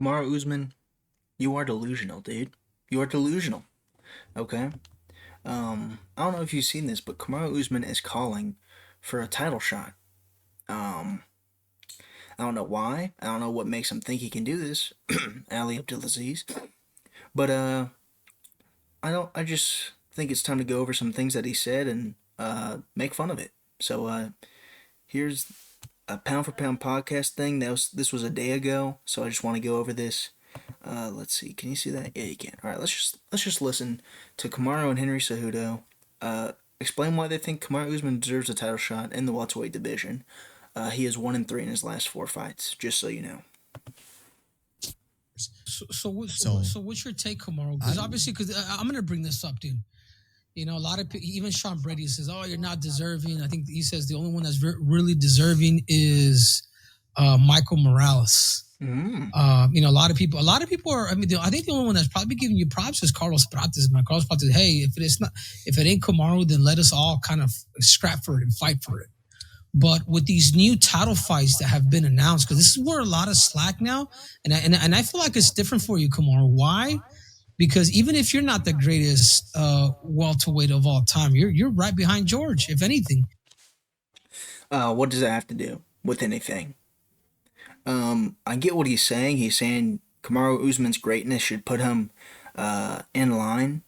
Kamaru Usman, you are delusional, dude. You are delusional. Okay. I don't know if you've seen this, but Kamaru Usman is calling for a title shot. Um, I don't know why. I don't know what makes him think he can do this. Ali Abdulaziz. But I don't. I just think it's time to go over some things that he said and make fun of it. So here's a pound for pound podcast thing. This was a day ago, so I just want to go over this. Let's see. Can you see that? Yeah, you can. All right. Let's just listen to Kamaru and Henry Cejudo explain why they think Kamaru Usman deserves a title shot in the welterweight division. He is 1-3 in his last 4 fights. Just so you know. So what's your take, Kamaru? Because obviously, I'm gonna bring this up, dude. You know, a lot of even Sean Brady says, "Oh, you're not deserving." I think he says the only one that's really deserving is Michael Morales. You know, a lot of people are. I mean, I think the only one that's probably giving you props is Carlos Prates. Carlos Prates, hey, if it ain't Kamaru, then let us all kind of scrap for it and fight for it. But with these new title fights that have been announced, because this is where a lot of slack now, and I feel like it's different for you, Kamaru. Why? Because even if you're not the greatest welterweight of all time, you're right behind George, if anything. What does that have to do with anything? I get what he's saying. He's saying Kamaru Usman's greatness should put him in line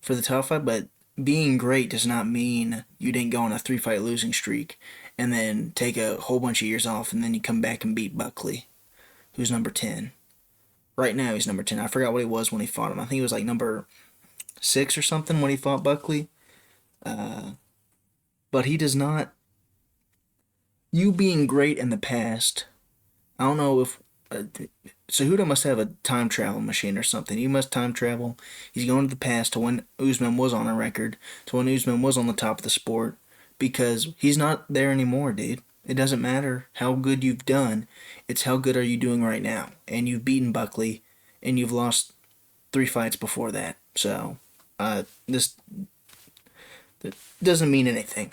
for the title fight, but being great does not mean you didn't go on a 3 fight losing streak and then take a whole bunch of years off and then you come back and beat Buckley, who's number 10. Right now he's number 10. I forgot what he was when he fought him. I think he was like number 6 or something when he fought Buckley. But he does not. You being great in the past, I don't know if. Cejudo must have a time travel machine or something. He must time travel. He's going to the past to when Usman was on a record, to when Usman was on the top of the sport, because he's not there anymore, dude. It doesn't matter how good you've done. It's how good are you doing right now. And you've beaten Buckley, and you've lost 3 fights before that. So, this doesn't mean anything.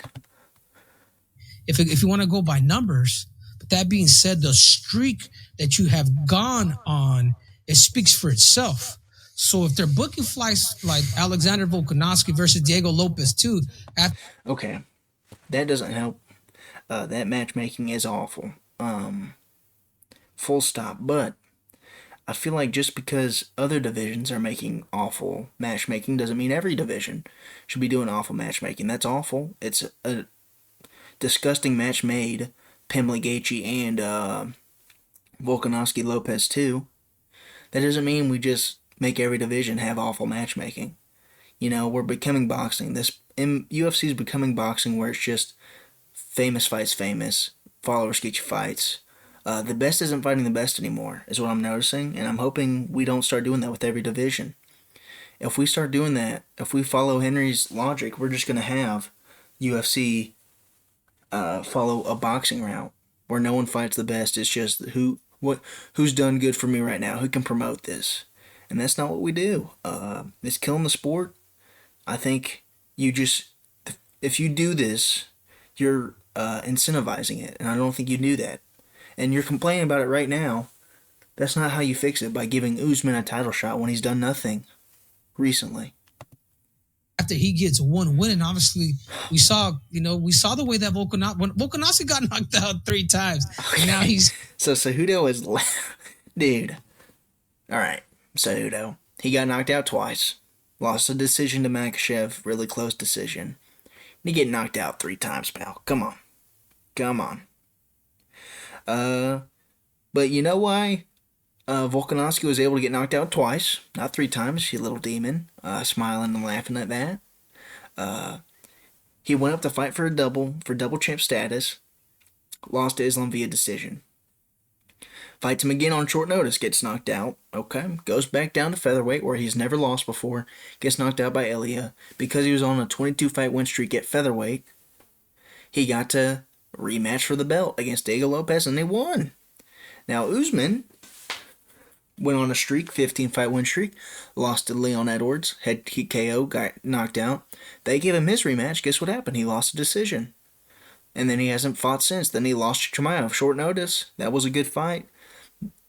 If you want to go by numbers, but that being said, the streak that you have gone on, it speaks for itself. So if they're booking flights like Alexander Volkanovski versus Diego Lopez too, okay, that doesn't help. That matchmaking is awful. Full stop. But I feel like just because other divisions are making awful matchmaking doesn't mean every division should be doing awful matchmaking. That's awful. It's a disgusting match made. Pimley Gaethje and Volkanovski Lopez too. That doesn't mean we just make every division have awful matchmaking. You know, we're becoming boxing. UFC is becoming boxing where it's just famous fights famous, followers get you fights. The best isn't fighting the best anymore, is what I'm noticing, and I'm hoping we don't start doing that with every division. If we start doing that, if we follow Henry's logic, we're just going to have UFC follow a boxing route where no one fights the best. It's just who's done good for me right now, who can promote this, and that's not what we do. It's killing the sport. I think if you do this, you're incentivizing it, and I don't think you do that. And you're complaining about it right now. That's not how you fix it, by giving Usman a title shot when he's done nothing recently. After he gets one win, and obviously we saw the way that Volkanovski got knocked out 3 times, and now he's so Cejudo is dude. All right, Cejudo. He got knocked out twice, lost a decision to Makhachev, really close decision. And he get knocked out 3 times, pal. Come on. But you know why Volkanovski was able to get knocked out twice, not 3 times, you little demon, smiling and laughing at that. He went up to fight for double champ status, lost to Islam via decision. Fights him again on short notice, gets knocked out, okay, goes back down to featherweight where he's never lost before, gets knocked out by Elia. Because he was on a 22-fight win streak at featherweight, he got to rematch for the belt against Diego Lopez, and they won. Now, Usman went on a streak, 15-fight win streak, lost to Leon Edwards, head kick KO, got knocked out. They gave him his rematch. Guess what happened? He lost a decision. And then he hasn't fought since. Then he lost to Chimaev, short notice. That was a good fight.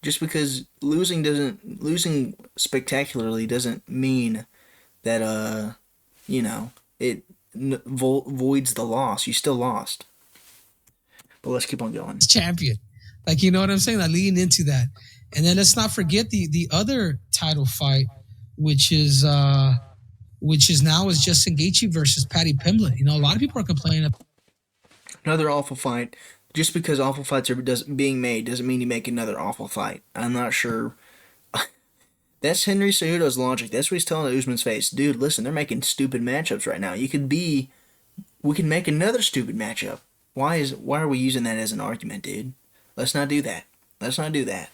Just because losing spectacularly doesn't mean that you know it voids the loss. You still lost. But let's keep on going. Champion. Like, you know what I'm saying? Like, lean into that. And then let's not forget the other title fight, which is now is Justin Gaethje versus Paddy Pimblett. You know, a lot of people are complaining. Another awful fight. Just because awful fights are being made doesn't mean you make another awful fight. I'm not sure. That's Henry Cejudo's logic. That's what he's telling Usman's face. Dude, listen, they're making stupid matchups right now. We can make another stupid matchup. Why are we using that as an argument, dude? Let's not do that. Let's not do that.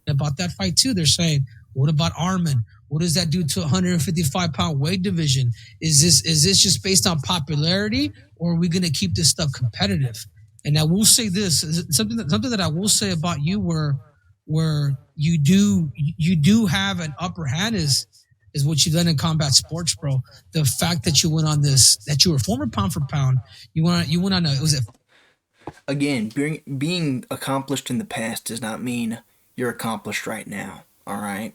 About that fight too, they're saying, what about Arman? What does that do to 155-pound weight division? Is this just based on popularity, or are we going to keep this stuff competitive? And I will say this, something that I will say about you, where you do have an upper hand is what you've done in combat sports, bro. The fact that you went on this, that you were former pound for pound, you went on a, was it? Again, being accomplished in the past does not mean you're accomplished right now. All right,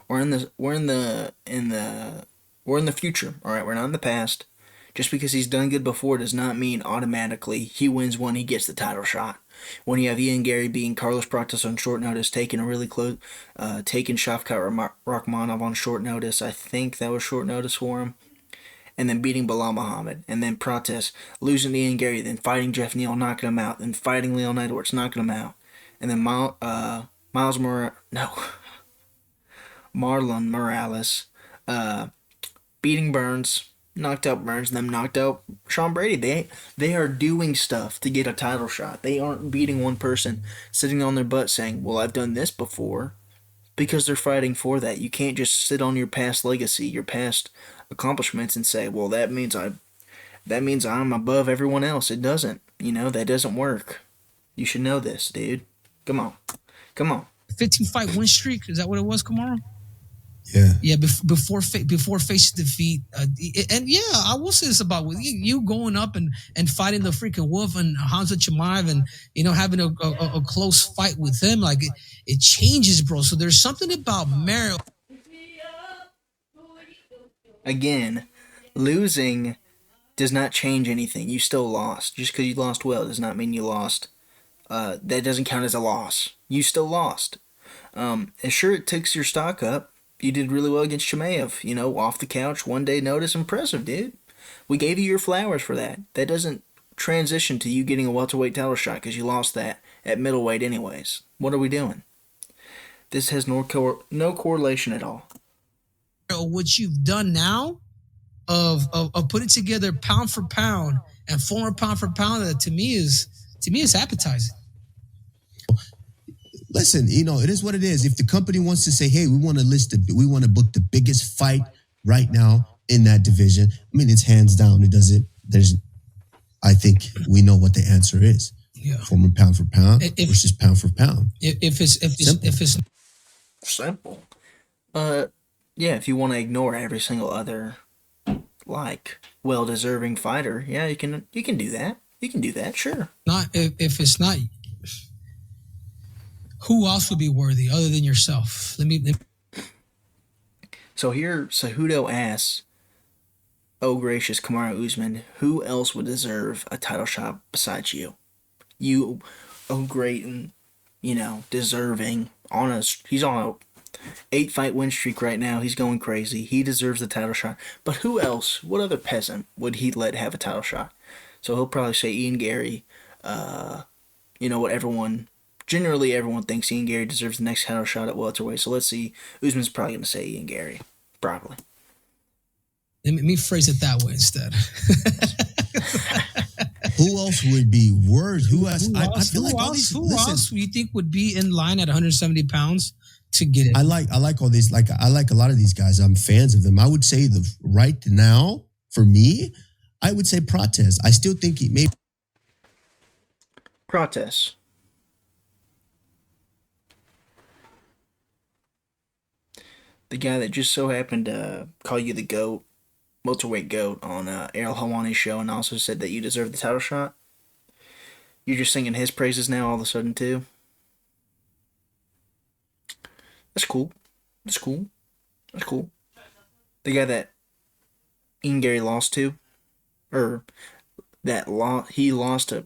we're in the future. All right, we're not in the past. Just because he's done good before does not mean automatically he wins one, he gets the title shot. When you have Ian Gary beating Carlos Pratas on short notice, taking a really close, taking Shavkat Rakhmonov on short notice, I think that was short notice for him, and then beating Bilal Muhammad, and then Pratas losing to Ian Gary, then fighting Jeff Neal, knocking him out, then fighting Leon Edwards, knocking him out, and then Marlon Morales, beating Burns, knocked out Burns, and then knocked out Sean Brady. They are doing stuff to get a title shot. They aren't beating one person sitting on their butt saying, "Well, I've done this before," because they're fighting for that. You can't just sit on your past legacy, your past accomplishments, and say, "Well, that means I'm above everyone else." It doesn't. That doesn't work. You should know this, dude. Come on, come on. 15 fight win streak. Is that what it was, Kamaru? Yeah. Yeah, before facing defeat, and yeah, I will say this about you going up and fighting the freaking Wolf and Hamza Chimaev, and having a close fight with him, like it changes, bro. So there's something about merit. Again, losing does not change anything. You still lost. Just because you lost well does not mean you lost. That doesn't count as a loss. You still lost. And sure, it takes your stock up. You did really well against Chimaev. Off the couch, 1 day notice, impressive, dude. We gave you your flowers for that. That doesn't transition to you getting a welterweight title shot because you lost that at middleweight anyways. What are we doing? This has no correlation at all. What you've done now of putting together pound for pound and former pound for pound, that to me is appetizing. Listen, it is what it is. If the company wants to say, "Hey, we want to book the biggest fight right now in that division," I mean, it's hands down. I think we know what the answer is. Yeah. Former pound for pound versus pound for pound. If it's simple. Yeah, if you want to ignore every single other well-deserving fighter, yeah, you can do that. You can do that, sure. Not if it's not. Who else would be worthy other than yourself? So here, Cejudo asks, "Oh gracious, Kamaru Usman, who else would deserve a title shot besides you? You, oh great and deserving. He's on a 8-fight win streak right now. He's going crazy. He deserves the title shot. But who else? What other peasant would he let have a title shot?" So he'll probably say Ian Gary. Generally, everyone thinks Ian Gary deserves the next title shot at welterweight. So let's see. Usman's probably going to say Ian Gary. Probably. Let me phrase it that way instead. Who else would be worse? Who else? I feel like all these. Who else you think would be in line at 170 pounds to get it? I like all these. I like a lot of these guys. I'm fans of them. I would say right now, for me, I would say Prates. I still think he may. Prates. The guy that just so happened to call you the GOAT, welterweight GOAT, on Ariel Helwani's show, and also said that you deserve the title shot. You're just singing his praises now all of a sudden, too? That's cool. That's cool. That's cool. The guy that Ian Gary lost to, or he lost to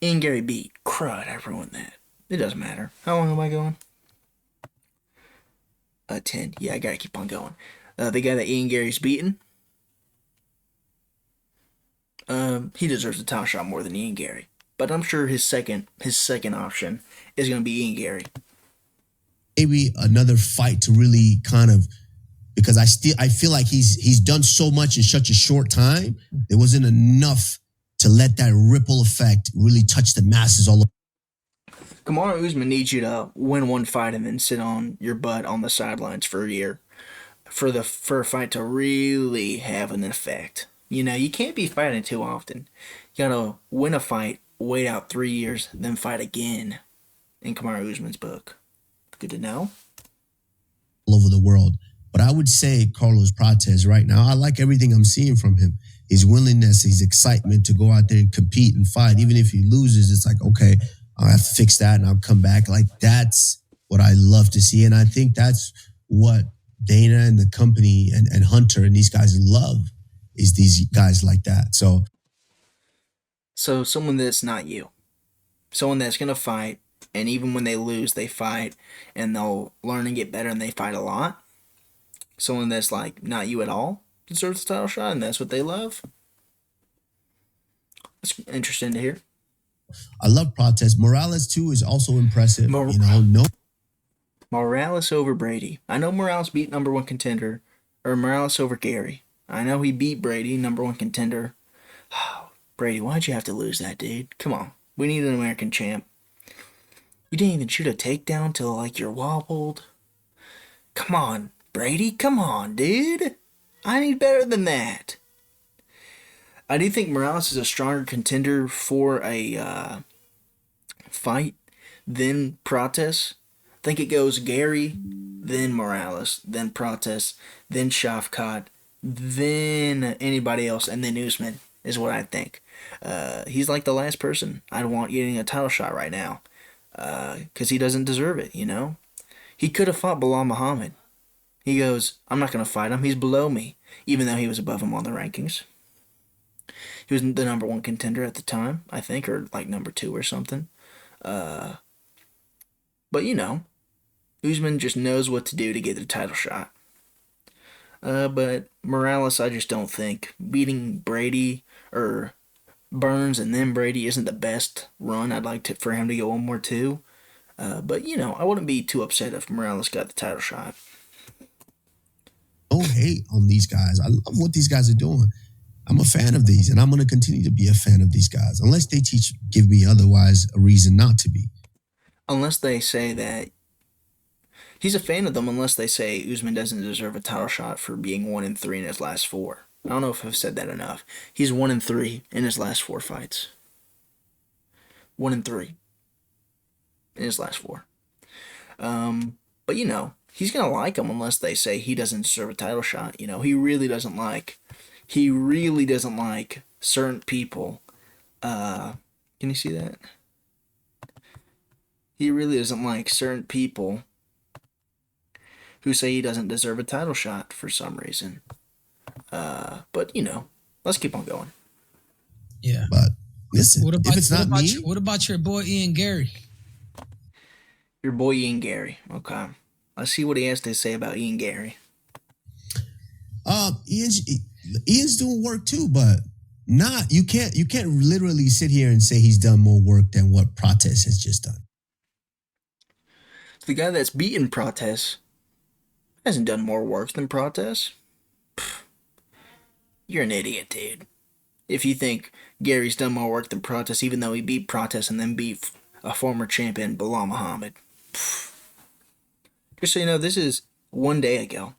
Ian Gary beat. Crud, I ruined that. It doesn't matter. How long am I going? 10. Yeah, I gotta keep on going. The guy that Ian Gary's beaten, he deserves a title shot more than Ian Gary. But I'm sure his second option is gonna be Ian Gary. Maybe another fight to really kind of, because I feel like he's done so much in such a short time. There wasn't enough to let that ripple effect really touch the masses all over. Kamaru Usman needs you to win one fight and then sit on your butt on the sidelines for a year for a fight to really have an effect. You know, you can't be fighting too often. You gotta win a fight, wait out 3 years, then fight again. In Kamaru Usman's book. Good to know. All over the world. But I would say Carlos Prates right now, I like everything I'm seeing from him. His willingness, his excitement to go out there and compete and fight. Even if he loses, it's like, okay, I'll have to fix that and I'll come back. Like, that's what I love to see. And I think that's what Dana and the company and Hunter and these guys love, is these guys like that. So someone that's not you. Someone that's going to fight, and even when they lose, they fight, and they'll learn and get better, and they fight a lot. Someone that's like not you at all deserves a title shot, and that's what they love. That's interesting to hear. I love Prates. Morales, too, is also impressive. Morales over Brady. I know Morales beat number one contender, or Morales over Gary. I know he beat Brady, number one contender. Brady, why'd you have to lose that, dude? Come on. We need an American champ. You didn't even shoot a takedown till like you're wobbled. Come on, Brady. Come on, dude. I need better than that. I do think Morales is a stronger contender for a fight than Prates. I think it goes Gary, then Morales, then Prates, then Shavkat, then anybody else, and then Usman is what I think. He's like the last person I'd want getting a title shot right now, because he doesn't deserve it, you know? He could have fought Bilal Muhammad. He goes, I'm not going to fight him. He's below me, even though he was above him on the rankings. He was the number one contender at the time, I think, or like number 2 or something. But, you know, Usman just knows what to do to get the title shot. But Morales, I just don't think. Beating Brady or Burns and then Brady isn't the best run. I'd like for him to go one more too. But, you know, I wouldn't be too upset if Morales got the title shot. Don't hate on these guys. I love what these guys are doing. I'm a fan of these, and I'm going to continue to be a fan of these guys, unless they give me otherwise a reason not to be. Unless they say that he's a fan of them, unless they say Usman doesn't deserve a title shot for being 1-3 in his last 4. I don't know if I've said that enough. He's 1-3 in his last 4 fights. 1-3 in his last 4. But you know, he's gonna like him unless they say he doesn't deserve a title shot. You know, he really doesn't like certain people. Can you see that? He really doesn't like certain people who say he doesn't deserve a title shot for some reason. But you know, let's keep on going. Yeah. But listen, if it's not me, what about your boy Ian Gary? Your boy Ian Gary. Okay. Let's see what he has to say about Ian Gary. Ian's doing work too, but you can't literally sit here and say he's done more work than what Prates has just done. The guy that's beaten Prates hasn't done more work than Prates. You're an idiot, dude. If you think Gary's done more work than Prates, even though he beat Prates and then beat a former champion, Bilal Muhammad. Just so you know, this is 1 day ago.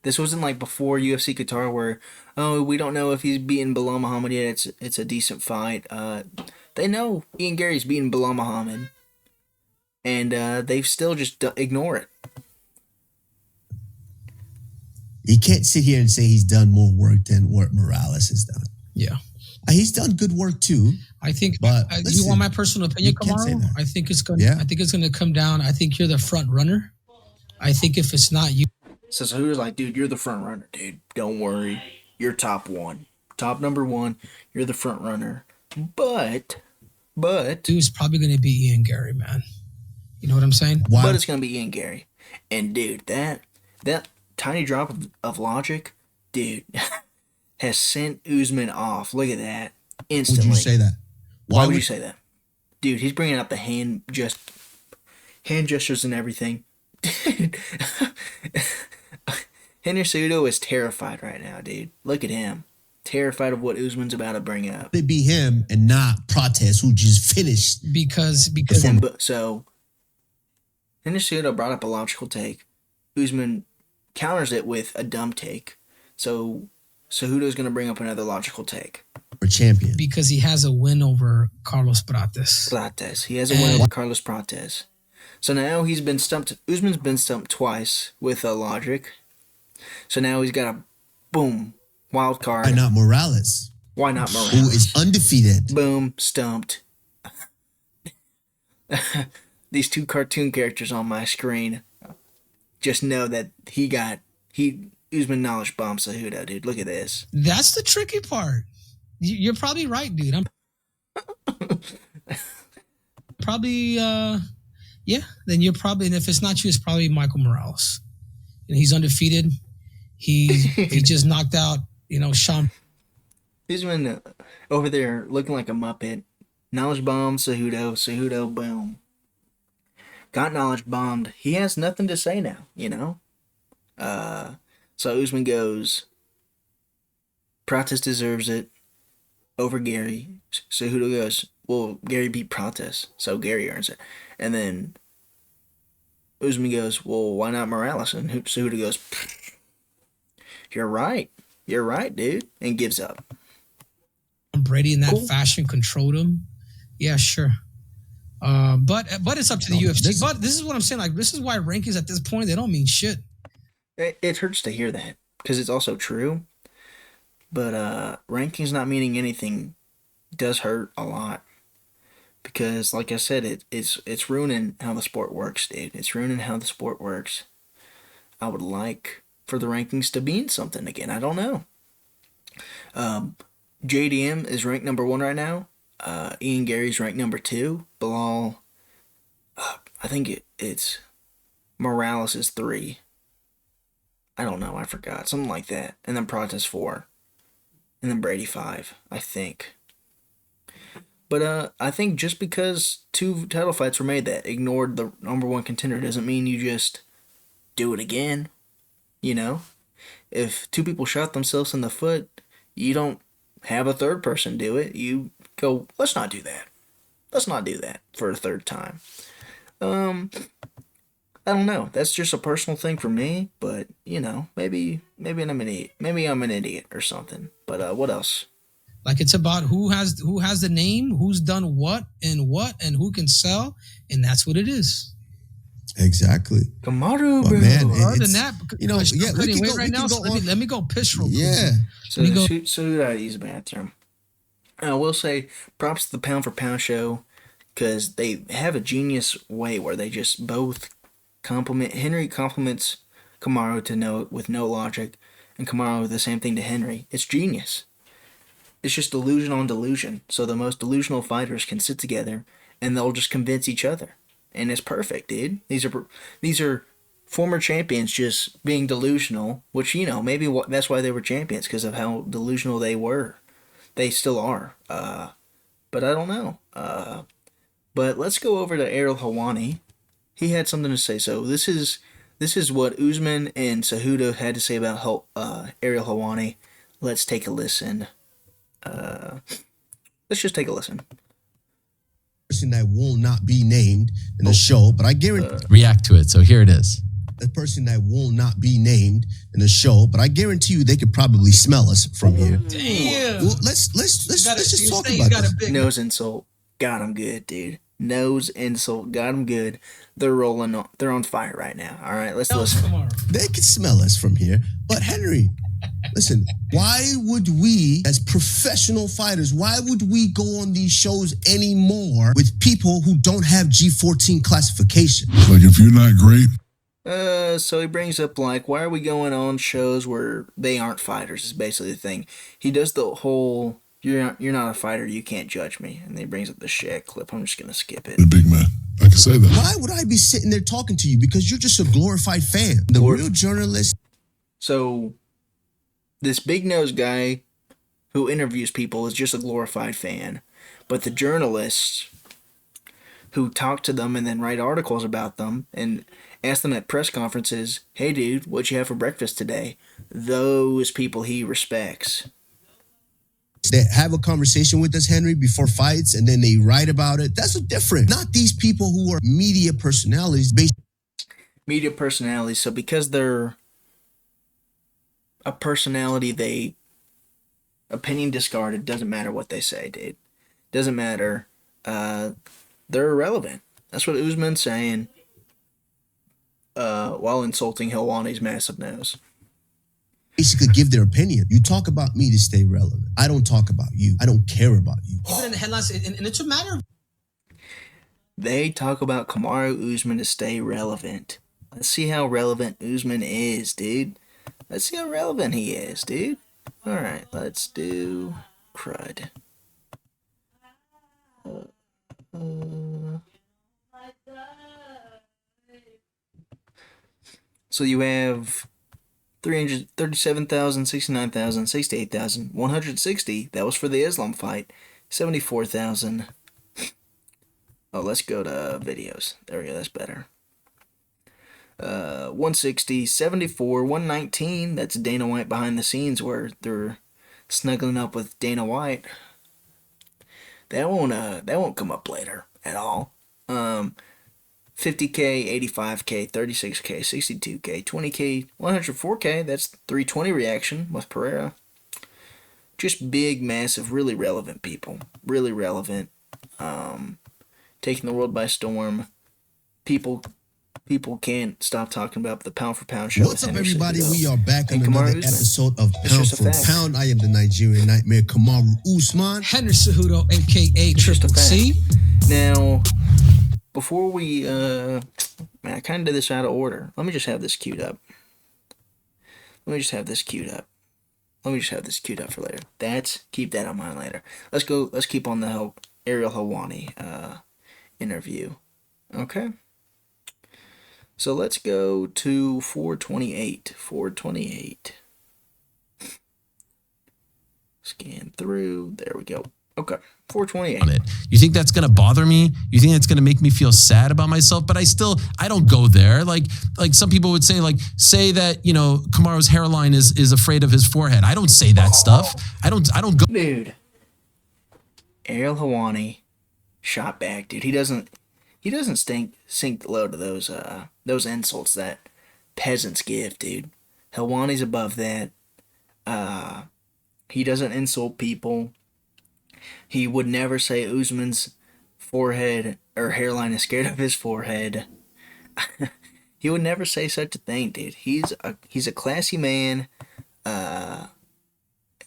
This wasn't like before UFC Qatar where, oh, we don't know if he's beaten Bilal Muhammad yet. It's a decent fight. They know Ian Gary's beaten Bilal Muhammad. And they still just ignore it. You can't sit here and say he's done more work than what Morales has done. Yeah. He's done good work too. I think. But do you want my personal opinion, Kamaru? I think it's going. Yeah. I think it's going to come down. I think you're the front runner. I think if it's not you, So Cejudo's like, dude, you're the front runner, dude. Don't worry. You're top one. Top number one. You're the front runner. But it's probably going to be Ian Gary, man. You know what I'm saying? Why? But it's going to be Ian Gary. And, dude, that tiny drop of logic, dude, has sent Usman off. Look at that. Instantly. Would you say that? Why would you say that? Dude, he's bringing up the hand gestures and everything. Dude. Henry Cejudo is terrified right now, dude. Look at him. Terrified of what Usman's about to bring up. It'd be him and not Prates, who just finished. Because So, Henry Cejudo brought up a logical take. Usman counters it with a dumb take. So, Cejudo's going to bring up another logical take. For champion. Because he has a win over Carlos Prates. He has a win over Carlos Prates. So now he's been stumped. Usman's been stumped twice with a logic. So now he's got a boom wild card. Why not Morales? Who is undefeated? Boom, stumped. These two cartoon characters on my screen just know that Usman knowledge bombed Cejudo, dude. Look at this. That's the tricky part. You're probably right, dude. I'm probably yeah. Then you're probably, and if it's not you, it's probably Michael Morales. And he's undefeated. He just knocked out, Sean. Usman over there looking like a Muppet. Knowledge bomb Cejudo, boom. Got knowledge bombed. He has nothing to say now, So Usman goes, Prates deserves it over Gary. Cejudo goes, well, Gary beat Prates, so Gary earns it. And then Usman goes, well, why not Morales? And Cejudo goes, you're right, dude, and gives up. Brady in that fashion controlled him. Yeah, sure. But it's up to the UFC. But this is what I'm saying. Like, this is why rankings at this point, they don't mean shit. It hurts to hear that because it's also true. But rankings not meaning anything does hurt a lot because, like I said, it's ruining how the sport works, dude. It's ruining how the sport works. I would like for the rankings to mean something again. I don't know. JDM is ranked number 1 right now. Ian Gary's ranked number 2. Bilal, I think it's Morales is 3. I don't know. I forgot. Something like that. And then Prates 4. And then Brady 5, I think. But I think just because 2 title fights were made that ignored the number 1 contender doesn't mean you just do it again. If 2 people shot themselves in the foot, you don't have a third person do it. You go, let's not do that. Let's not do that for a third time. I don't know. That's just a personal thing for me, but maybe I'm an idiot. Maybe I'm an idiot or something. But what else? Like, it's about who has the name, who's done what, and who can sell, and that's what it is. Exactly. Kamaru, bro. Man, other than that, let me go piss real quick. Yeah. So who did I use the bathroom? I will say props to the Pound for Pound show because they have a genius way where they just both compliment. Henry compliments Kamaru with no logic, and Kamaru the same thing to Henry. It's genius. It's just delusion on delusion. So the most delusional fighters can sit together and they'll just convince each other. And it's perfect, dude. These are former champions just being delusional, which, maybe that's why they were champions, because of how delusional they were. They still are. But I don't know. But let's go over to Ariel Helwani. He had something to say. So this is what Usman and Cejudo had to say about Ariel Helwani. Let's take a listen. Let's just take a listen. Person that will not be named in the show, but I guarantee react to it. So here it is. A person that will not be named in the show, but I guarantee you they could probably smell us from here. Damn. Well, let's just talk about this. Nose insult, got him good, dude. Nose insult, got him good. They're rolling on. They're on fire right now. All right, let's listen. They could smell us from here, but Henry. Listen, why would we, as professional fighters, why would we go on these shows anymore with people who don't have G14 classification? Like, if you're not great, So he brings up like, why are we going on shows where they aren't fighters? Is basically the thing. He does the whole, you're not a fighter, you can't judge me, and then he brings up the Shaq clip. I'm just gonna skip it. The big man. I can say that. Why would I be sitting there talking to you? Because you're just a glorified fan. The real journalist. So this big nose guy who interviews people is just a glorified fan, but the journalists who talk to them and then write articles about them and ask them at press conferences, hey dude, what'd you have for breakfast today? Those people he respects. They have a conversation with us, Henry, before fights, and then they write about it. That's different. Not these people who are media personalities. Media personalities. So because they're a personality, opinion discarded. Doesn't matter what they say, dude. Doesn't matter. They're irrelevant. That's what Usman's saying. While insulting Helwani's massive nose. Basically give their opinion. You talk about me to stay relevant. I don't talk about you. I don't care about you. Even in the headlines, and it's a matter of... They talk about Kamaru Usman to stay relevant. Let's see how relevant Usman is, dude. Let's see how relevant he is, dude. Alright, let's do crud. So you have 337,000, 69,000, 68,000, 160. That was for the Islam fight. 74,000. Oh, let's go to videos. There we go. That's better. 160, 74, 119. That's Dana White behind the scenes where they're snuggling up with Dana White. That won't come up later at all. 50K, 85K, 36K, 62K, 20K, 104K. That's 320 reaction with Pereira. Just big, massive, really relevant people. Really relevant. Taking the world by storm. People can't stop talking about the pound for pound show. What's up, everybody? We are back on another episode of Pound for Pound. Pound. I am the Nigerian Nightmare, Kamaru Usman. Henry Cejudo, a.k.a. Triple C. Now, before we, man, I kind of did this out of order. Let me just have this queued up. Let me just have this queued up for later. Keep that on mind later. Let's keep on the Ariel Helwani interview. Okay? So let's go to 428. 428. Scan through. There we go. Okay. 428. On it. You think that's going to bother me? You think that's going to make me feel sad about myself? But I don't go there. Like some people would say that, Kamaru's hairline is afraid of his forehead. I don't say that stuff. I don't go. Dude. Ariel Helwani shot back, dude. He doesn't sink low to those insults that peasants give, dude. Helwani's above that. He doesn't insult people. He would never say Usman's forehead or hairline is scared of his forehead. He would never say such a thing, dude. He's a classy man,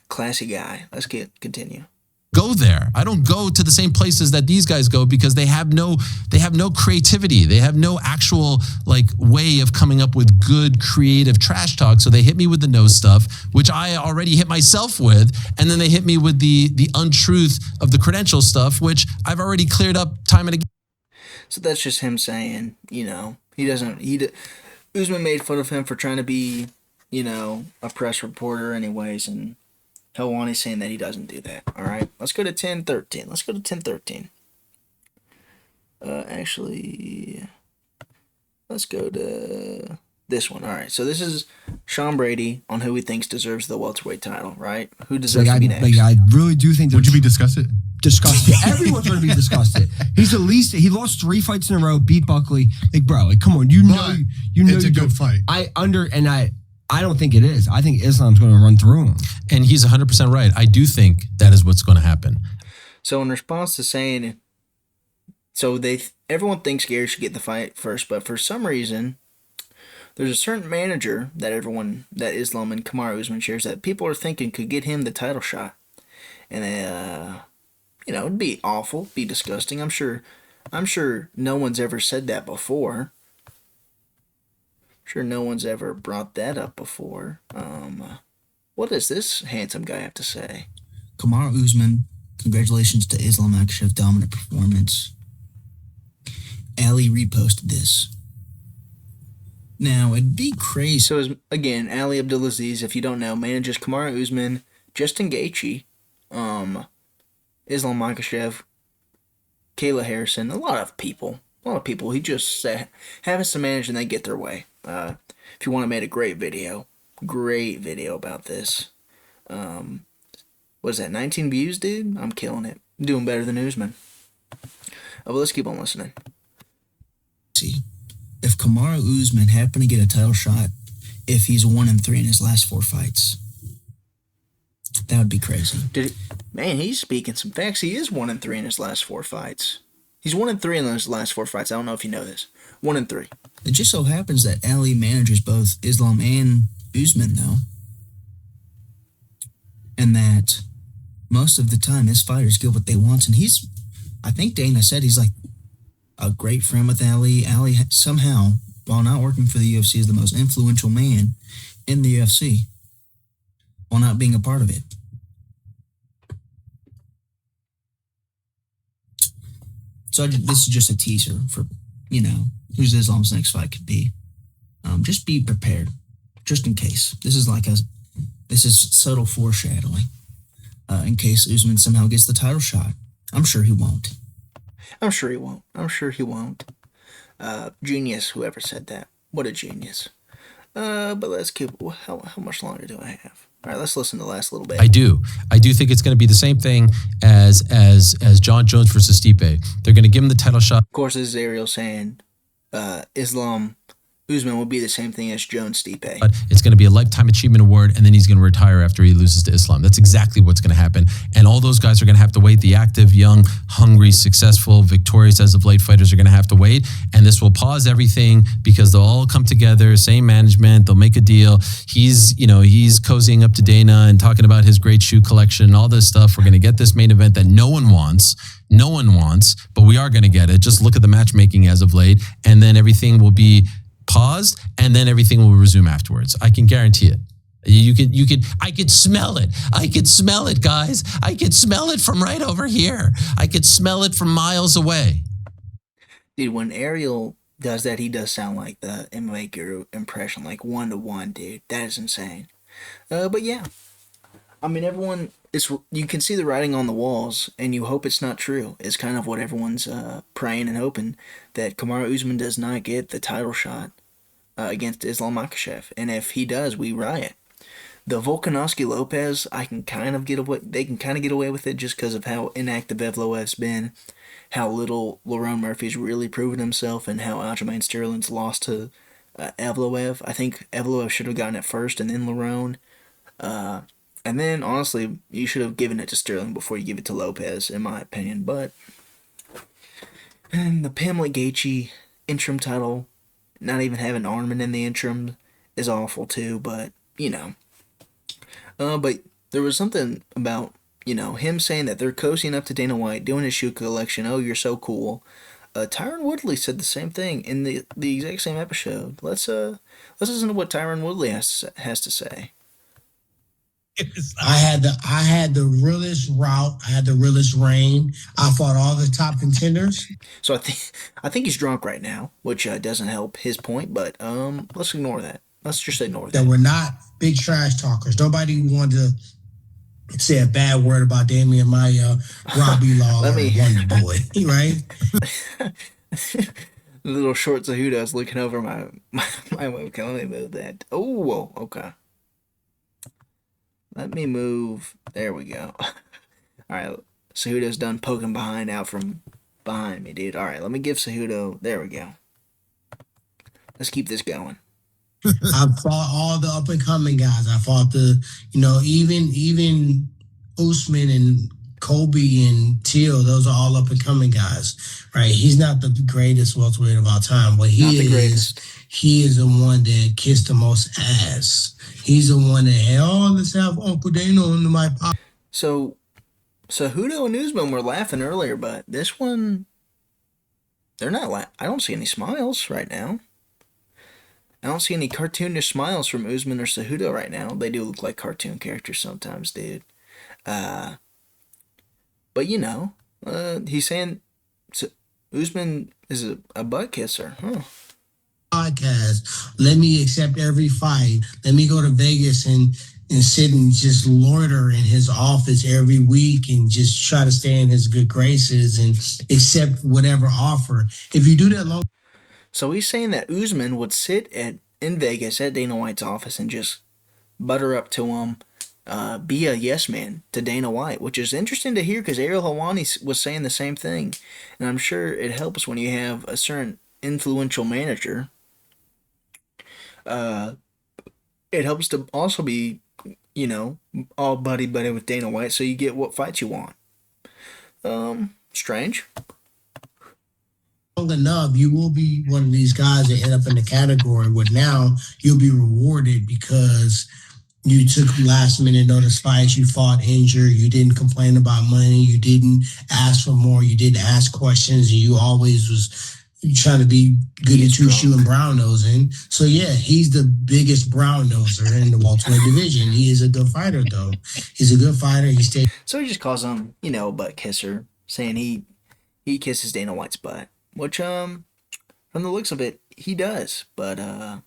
classy guy. Let's continue. Go there. I don't go to the same places that these guys go because they have no creativity. They have no actual way of coming up with good creative trash talk. So they hit me with the nose stuff, which I already hit myself with, and then they hit me with the untruth of the credential stuff, which I've already cleared up time and again. So that's just him saying, Usman made fun of him for trying to be, a press reporter anyways, and Helwani's saying that he doesn't do that. All right, let's go to 1013. Let's go to 1013. Actually, let's go to this one. All right, so this is Sean Brady on who he thinks deserves the welterweight title. Right? Who deserves to be next? I really do think. Would you be disgusted? Disgusted. Everyone's going to be disgusted. He lost 3 fights in a row, beat Buckley. Bro, come on, it's a good fight. I don't think it is. I think Islam's going to run through him. And he's 100% right. I do think that is what's going to happen. So in response to saying, everyone thinks Gary should get the fight first, but for some reason, there's a certain manager that Islam and Kamaru Usman shares that people are thinking could get him the title shot. And, it'd be awful, be disgusting. I'm sure no one's ever said that before. Sure, no one's ever brought that up before. What does this handsome guy have to say? Kamaru Usman, congratulations to Islam Makhachev, dominant performance. Ali reposted this. Now, it'd be crazy. So, again, Ali Abdulaziz, if you don't know, manages Kamaru Usman, Justin Gaethje, Islam Makhachev, Kayla Harrison, a lot of people. He just happens to manage and they get their way. If you want, I made a great video about this. What is that, 19 views, dude? I'm killing it. I'm doing better than Usman. But let's keep on listening. See, if Kamaru Usman happened to get a title shot, if he's 1-3 in his last 4 fights, that would be crazy. Man, he's speaking some facts. He is 1-3 in his last 4 fights. He's 1-3 in those last 4 fights. I don't know if you know this. 1-3. It just so happens that Ali manages both Islam and Usman, though. And that most of the time his fighters get what they want. And I think Dana said he's like a great friend with Ali. Ali somehow, while not working for the UFC, is the most influential man in the UFC while not being a part of it. So this is just a teaser for, who's Islam's next fight could be. Just be prepared, just in case. This is subtle foreshadowing. In case Usman somehow gets the title shot. I'm sure he won't. Genius, whoever said that. What a genius. But let's keep. How much longer do I have? All right, let's listen to the last little bit. I do think it's going to be the same thing as John Jones versus Stipe. They're going to give him the title shot. Of course, this is Ariel saying Islam Usman will be the same thing as Jones Stipe. But it's going to be a lifetime achievement award, and then he's going to retire after he loses to Islam. That's exactly what's going to happen. And all those guys are going to have to wait. The active, young, hungry, successful, victorious as of late fighters are going to have to wait. And this will pause everything because they'll all come together, same management, they'll make a deal. He's cozying up to Dana and talking about his great shoe collection and all this stuff. We're going to get this main event that no one wants, but we are going to get it. Just look at the matchmaking as of late. And then everything will be paused, and then everything will resume afterwards. I can guarantee it. I could smell it. I could smell it, guys. I could smell it from right over here. I could smell it from miles away. Dude, when Ariel does that, he does sound like the MMA Guru impression, like 1-to-1, dude. That is insane. But yeah, I mean, you can see the writing on the walls, and you hope it's not true. It's kind of what everyone's praying and hoping, that Kamaru Usman does not get the title shot against Islam Makhachev. And if he does, we riot. The Volkanovski Lopez, they can kind of get away with it just because of how inactive Evloev's been, how little Lerone Murphy's really proven himself, and how Aljamain Sterling's lost to Evloev. I think Evloev should have gotten it first and then Lerone. And then, honestly, you should have given it to Sterling before you give it to Lopez, in my opinion. And the Pamela Gaethje interim title, not even having Arman in the interim, is awful too, but, but there was something about, him saying that they're cozying up to Dana White, doing his shoe collection, oh, you're so cool. Tyron Woodley said the same thing in the exact same episode. Let's listen to what Tyron Woodley has to say. I had the realest route. I had the realest reign. I fought all the top contenders. So I think he's drunk right now, which doesn't help his point. But let's ignore that. Let's just ignore that. That we're not big trash talkers. Nobody wanted to say a bad word about Damian Maia, Robbie Lawler, Wonder Boy, right? The little short Cejudo's looking over my webcam. Let me move that. Oh, whoa, okay. Let me move. There we go. All right. Cejudo's done poking out from behind me, dude. All right. Let me give Cejudo. There we go. Let's keep this going. I fought all the up and coming guys. I fought even Usman and Kobe and Teal. Those are all up and coming guys, right? He's not the greatest welterweight of all time, but he is the one that kissed the most ass. He's the one that had, let's have Uncle Dano into my pop. So Cejudo and Usman were laughing earlier, but this one, they're not I don't see any smiles right now. I don't see any cartoonish smiles from Usman or Cejudo right now. They do look like cartoon characters sometimes, dude. But you know, he's saying Usman is a butt kisser, huh? Podcast. Let me accept every fight. Let me go to Vegas and sit and just loiter in his office every week and just try to stay in his good graces and accept whatever offer. If you do that long. So he's saying that Usman would sit in Vegas at Dana White's office and just butter up to him, be a yes man to Dana White, which is interesting to hear because Ariel Helwani was saying the same thing. And I'm sure it helps when you have a certain influential manager. It helps to also be, you know, all buddy with Dana White, so you get what fights you want. Strange. Long enough, you will be one of these guys that end up in the category where now you'll be rewarded because you took last minute notice fights, you fought injured, you didn't complain about money, you didn't ask for more, you didn't ask questions, and you always was trying to be good at two-shoe and brown-nosing. So, yeah, he's the biggest brown-noser in the welterweight division. He is a good fighter, though. He's a good fighter. So he just calls him, you know, a butt kisser, saying he kisses Dana White's butt, which, from the looks of it, he does. But,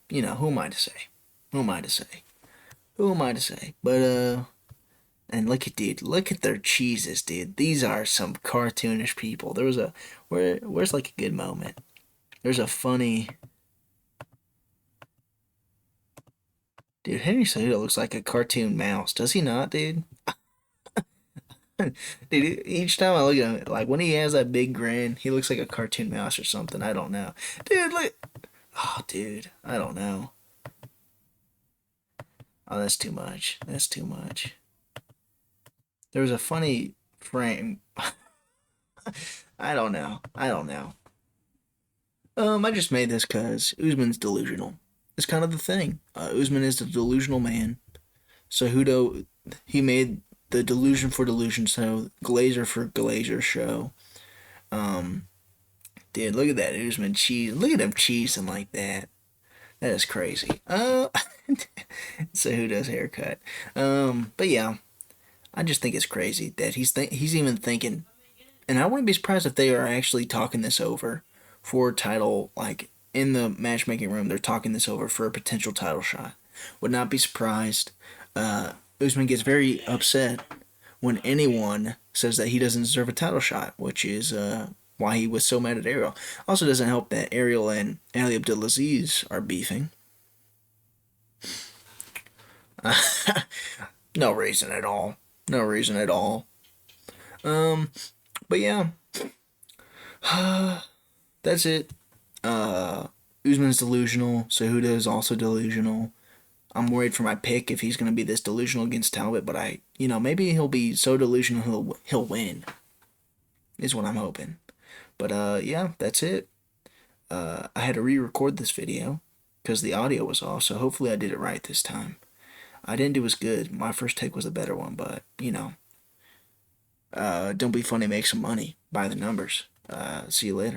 you know, who am I to say? But, and look at their cheeses, dude. These are some cartoonish people. There was where's like a good moment? There's a funny... Dude, Henry Cejudo looks like a cartoon mouse. Does he not, dude? Dude, each time I look at him, like when he has that big grin, he looks like a cartoon mouse or something. I don't know. Dude, look. Oh, dude. I don't know. Oh, that's too much. There was a funny frame. I don't know. I just made this because Usman's delusional. It's kind of the thing. Usman is the delusional man. Cejudo, he made the delusion for delusion show, Glazer for Glazer show. Dude, look at that Usman cheese. Look at him cheesing like that. That is crazy. Cejudo's haircut. But yeah, I just think it's crazy that he's even thinking, and I wouldn't be surprised if they are actually talking this over for a title, like in the matchmaking room, they're talking this over for a potential title shot. Would not be surprised. Usman gets very upset when anyone says that he doesn't deserve a title shot, which is why he was so mad at Ariel. Also doesn't help that Ariel and Ali Abdelaziz are beefing. No reason at all. But yeah. That's it. Usman's delusional. Cejudo is also delusional. I'm worried for my pick if he's going to be this delusional against Talbot, but maybe he'll be so delusional he'll win. Is what I'm hoping. But yeah, that's it. I had to re-record this video because the audio was off, so hopefully I did it right this time. I didn't do as good. My first take was a better one, but don't be funny, make some money. Buy the numbers. See you later.